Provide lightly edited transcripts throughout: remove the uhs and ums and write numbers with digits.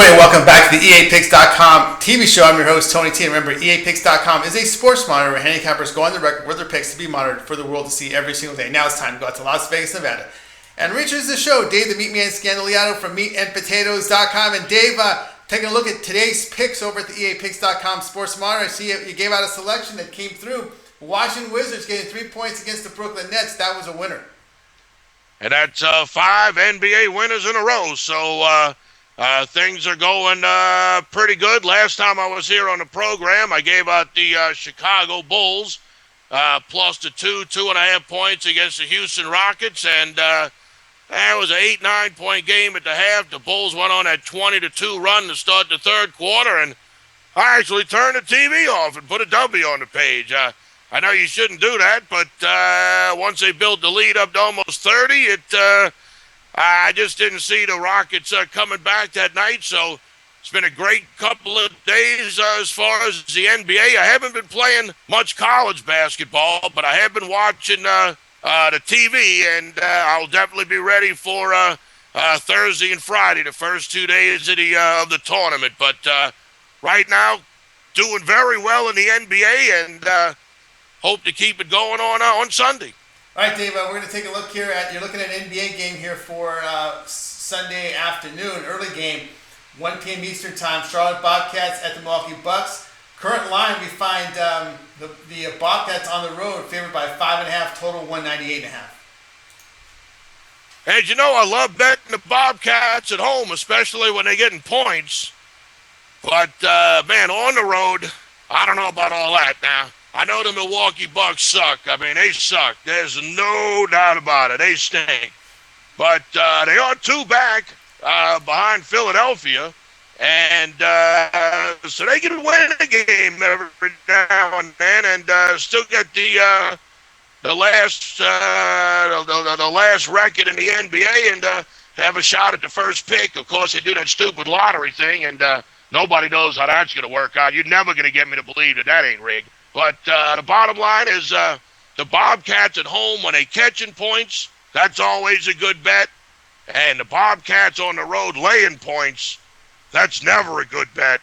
everybody? Welcome back to the EAPicks.com TV show. I'm your host, Tony T. And remember, EAPicks.com is a sports monitor where handicappers go on the record with their picks to be monitored for the world to see every single day. Now it's time to go out to Las Vegas, Nevada. And reaches the show, Dave the Meatman Scandaliato from meatandpotatoes.com. And Dave, taking a look at today's picks over at the EAPicks.com sports monitor. I see you gave out a selection that came through. Washington Wizards getting 3 points against the Brooklyn Nets. That was a winner. And that's 5 NBA winners in a row. So things are going pretty good. Last time I was here on the program, I gave out the Chicago Bulls plus the 2.5 points against the Houston Rockets. And that was an 8-9 point game at the half. The Bulls went on that 20-2 run to start the third quarter. And I actually turned the TV off and put a W on the page. I know you shouldn't do that, but once they built the lead up to almost 30, I just didn't see the Rockets coming back that night. So it's been a great couple of days as far as the NBA. I haven't been playing much college basketball, but I have been watching the TV, and I'll definitely be ready for Thursday and Friday, the first 2 days of the tournament. But right now, doing very well in the NBA, and hope to keep it going on Sunday. All right, Dave, we're going to take a look here at, you're looking at an NBA game here for Sunday afternoon, early game, 1 p.m. Eastern time, Charlotte Bobcats at the Milwaukee Bucks. Current line, we find the Bobcats on the road favored by 5.5, total 198.5. And you know, I love betting the Bobcats at home, especially when they're getting points. But, man, on the road, I don't know about all that now. I know the Milwaukee Bucks suck. I mean, they suck. There's no doubt about it. They stink. But they are 2 back behind Philadelphia. And so they can win a game every now and then and still get the last record in the NBA and have a shot at the first pick. Of course, they do that stupid lottery thing, and nobody knows how that's going to work out. You're never going to get me to believe that ain't rigged. But the bottom line is the Bobcats at home, when they catching points, that's always a good bet. And the Bobcats on the road laying points, that's never a good bet.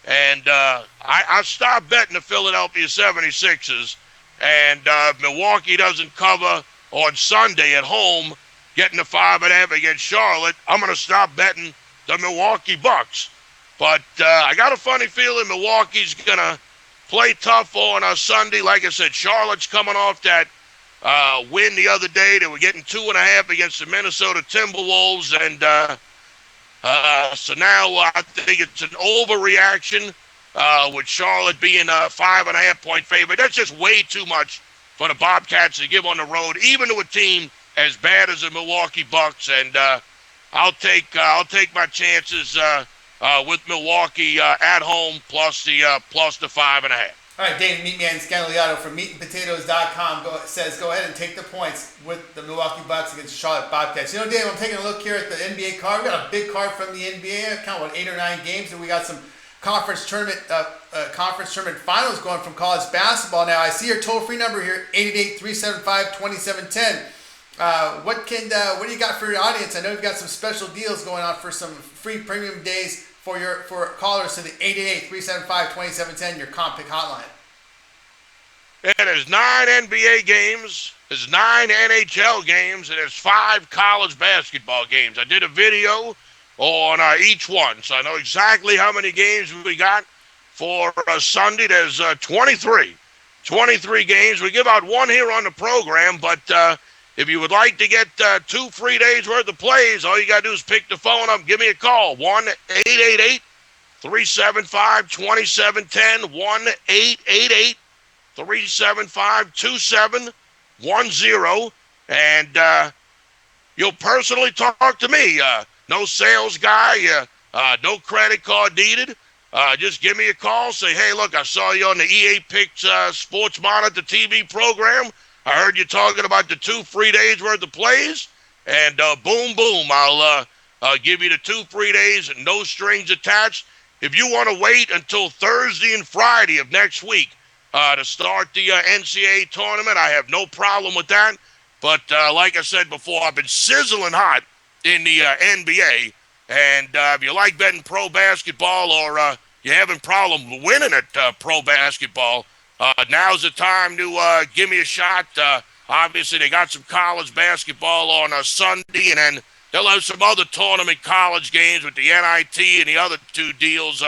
And I stopped betting the Philadelphia 76ers. And Milwaukee doesn't cover on Sunday at home, getting the 5.5 against Charlotte. I'm going to stop betting the Milwaukee Bucks. But I got a funny feeling Milwaukee's going to play tough on Sunday. Like I said, Charlotte's coming off that win the other day. They were getting 2.5 against the Minnesota Timberwolves. And so now I think it's an overreaction with Charlotte being a 5.5 point favorite. That's just way too much for the Bobcats to give on the road, even to a team as bad as the Milwaukee Bucks. And I'll take my chances with Milwaukee at home plus the 5.5. All right, Dave Meatman Scandaliato from meatandpotatoes.com says go ahead and take the points with the Milwaukee Bucks against the Charlotte Bobcats. You know, Dave, I'm taking a look here at the NBA card. We got a big card from the NBA. I count 8 or 9 games, and we got some conference tournament finals going from college basketball. Now, I see your toll-free number here, 888-375-2710. What do you got for your audience? I know you've got some special deals going on for some free premium days for callers to the 888-375-2710, your comp pick hotline. Yeah, there's 9 NBA games, there's 9 NHL games, and there's 5 college basketball games. I did a video on each one, so I know exactly how many games we got for Sunday. There's 23 games. We give out 1 here on the program, but if you would like to get 2 free days worth of plays, all you got to do is pick the phone up, give me a call, 1-888-375-2710, 1-888-375-2710, and you'll personally talk to me. No sales guy, no credit card needed. Just give me a call, say, hey, look, I saw you on the EA Picks Sports Monitor TV program. I heard you talking about the 2 free days worth of plays, and boom, I'll give you the 2 free days and no strings attached. If you want to wait until Thursday and Friday of next week to start the NCAA tournament, I have no problem with that. But like I said before, I've been sizzling hot in the NBA, And if you like betting pro basketball or you're having problem winning at pro basketball, now's the time to give me a shot. Obviously, they got some college basketball on a Sunday, and then they'll have some other tournament college games with the NIT and the other two deals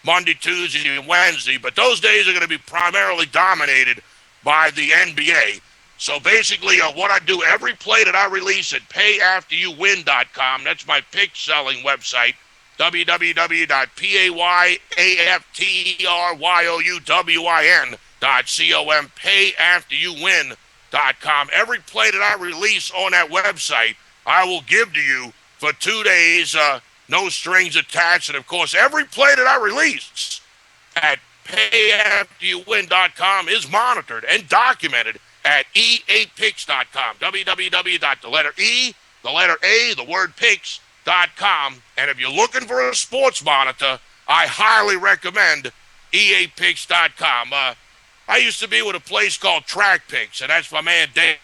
Monday, Tuesday, and Wednesday. But those days are going to be primarily dominated by the NBA. So basically, what I do, every play that I release at payafteryouwin.com, that's my pick selling website, www.payafteryouwin.com, payafteryouwin.com. Every play that I release on that website, I will give to you for 2 days, no strings attached. And, of course, every play that I release at payafteryouwin.com is monitored and documented at eapicks.com, picks.com. And if you're looking for a sports monitor, I highly recommend eapicks.com. I used to be with a place called Track Picks, and that's my man Dave.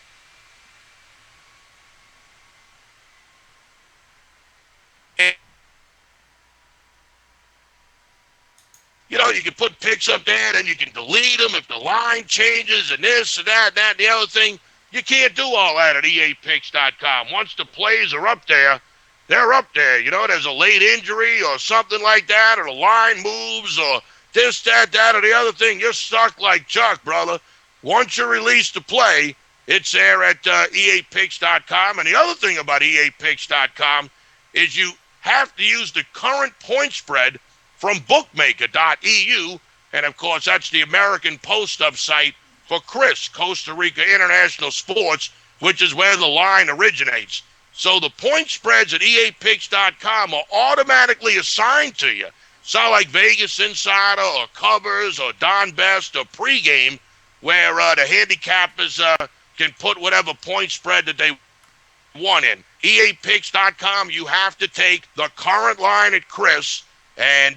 You know, you can put picks up there, and you can delete them if the line changes and this and that and the other thing. You can't do all that at eapicks.com. Once the plays are up there, they're up there. You know, there's a late injury or something like that, or the line moves or this, that, or the other thing. You're stuck like Chuck, brother. Once you release the play, it's there at eapicks.com. And the other thing about eapicks.com is you have to use the current point spread from bookmaker.eu, and of course that's the American post-up site for Chris, Costa Rica International Sports, which is where the line originates. So the point spreads at eapicks.com are automatically assigned to you. It's not like Vegas Insider or Covers or Don Best or Pregame, where the handicappers can put whatever point spread that they want in. eapicks.com, you have to take the current line at Chris, and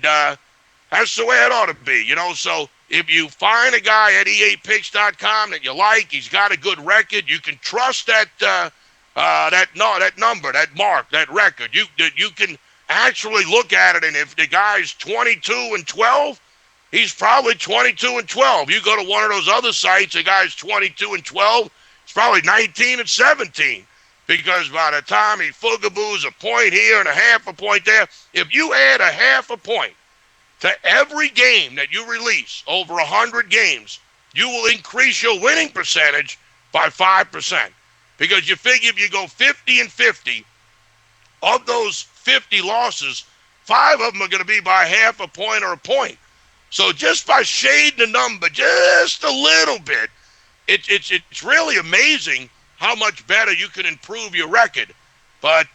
that's the way it ought to be, you know. So if you find a guy at eapicks.com that you like, he's got a good record, you can trust that number, that mark, that record. You can actually look at it, and if the guy's 22-12, he's probably 22-12. You go to one of those other sites, the guy's 22-12, it's probably 19-17. Because by the time he foogaboos a point here and a half a point there, if you add a half a point to every game that you release, over 100 games, you will increase your winning percentage by 5%. Because you figure if you go 50-50, of those 50 losses, 5 of them are going to be by half a point or a point. So just by shading the number just a little bit, it's really amazing how much better you can improve your record. But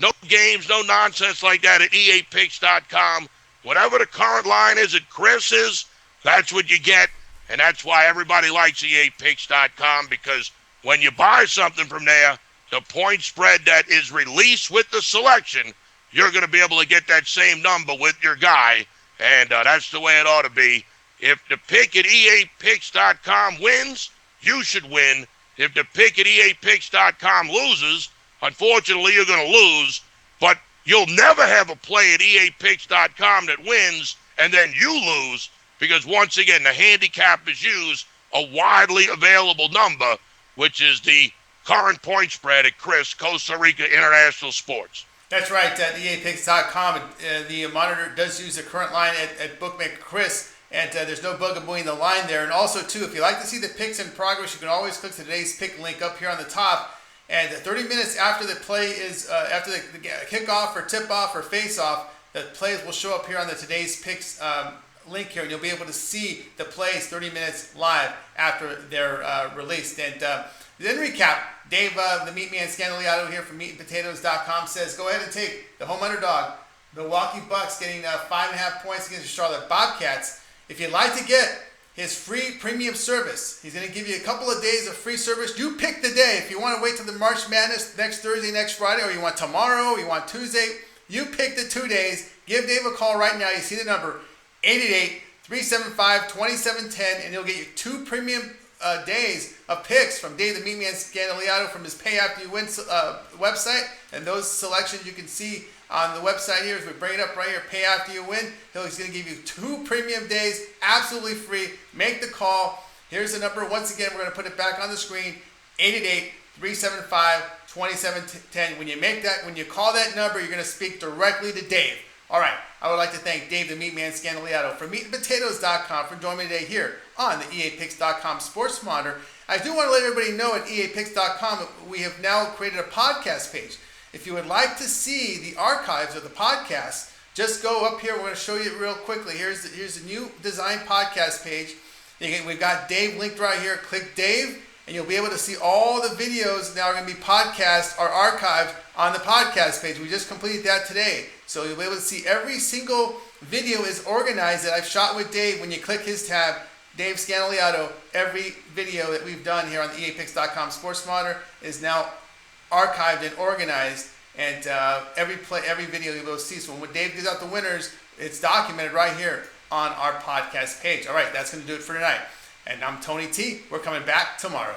no games, no nonsense like that at eapicks.com. Whatever the current line is at Chris's, that's what you get. And that's why everybody likes eapicks.com, because when you buy something from there, the point spread that is released with the selection, you're going to be able to get that same number with your guy. And that's the way it ought to be. If the pick at eapicks.com wins, you should win. If the pick at eapicks.com loses, unfortunately, you're going to lose. But you'll never have a play at eapicks.com that wins and then you lose, because, once again, the handicappers use a widely available number, which is the current point spread at Chris, Costa Rica International Sports. That's right, at eapicks.com. The monitor does use the current line at bookmaker Chris. And there's no bugabooing the line there. And also, too, if you like to see the picks in progress, you can always click the today's pick link up here on the top. And 30 minutes after the play is, after the kickoff or tip-off or face-off, the plays will show up here on the today's picks link here. And you'll be able to see the plays 30 minutes live after they're released. And then recap, Dave, the Meatman Scandaliato here from meatandpotatoes.com says, go ahead and take the home underdog, Milwaukee Bucks, getting 5.5 points against the Charlotte Bobcats. If you'd like to get his free premium service, he's going to give you a couple of days of free service. You pick the day. If you want to wait till the March Madness next Thursday, next Friday, or you want tomorrow, or you want Tuesday, you pick the 2 days. Give Dave a call right now. You see the number, 888-375-2710, and he'll get you 2 premium days of picks from Dave the Meatman Scandaliato from his Pay After You Win website. And those selections you can see on the website here as we bring it up right here, Pay After You Win. He's going to give you 2 premium days absolutely free. Make the call. Here's the number. Once again, we're going to put it back on the screen, 888-375-2710. When you call that number, you're going to speak directly to Dave. All right, I would like to thank Dave the Meatman Scandaliato from meatandpotatoes.com for joining me today here on the EAPicks.com Sports Monitor. I do want to let everybody know at EAPicks.com we have now created a podcast page. If you would like to see the archives of the podcast, just go up here. We're going to show you real quickly. Here's the new design podcast page. We've got Dave linked right here. Click Dave, and you'll be able to see all the videos now are going to be podcast or archived on the podcast page. We just completed that today. So you'll be able to see every single video is organized that I've shot with Dave. When you click his tab, Dave Scandaliato, every video that we've done here on the EAPicks.com Sports Monitor is now archived and organized. And every video you'll be able to see. So when Dave gives out the winners, it's documented right here on our podcast page. All right, that's going to do it for tonight. And I'm Tony T. We're coming back tomorrow.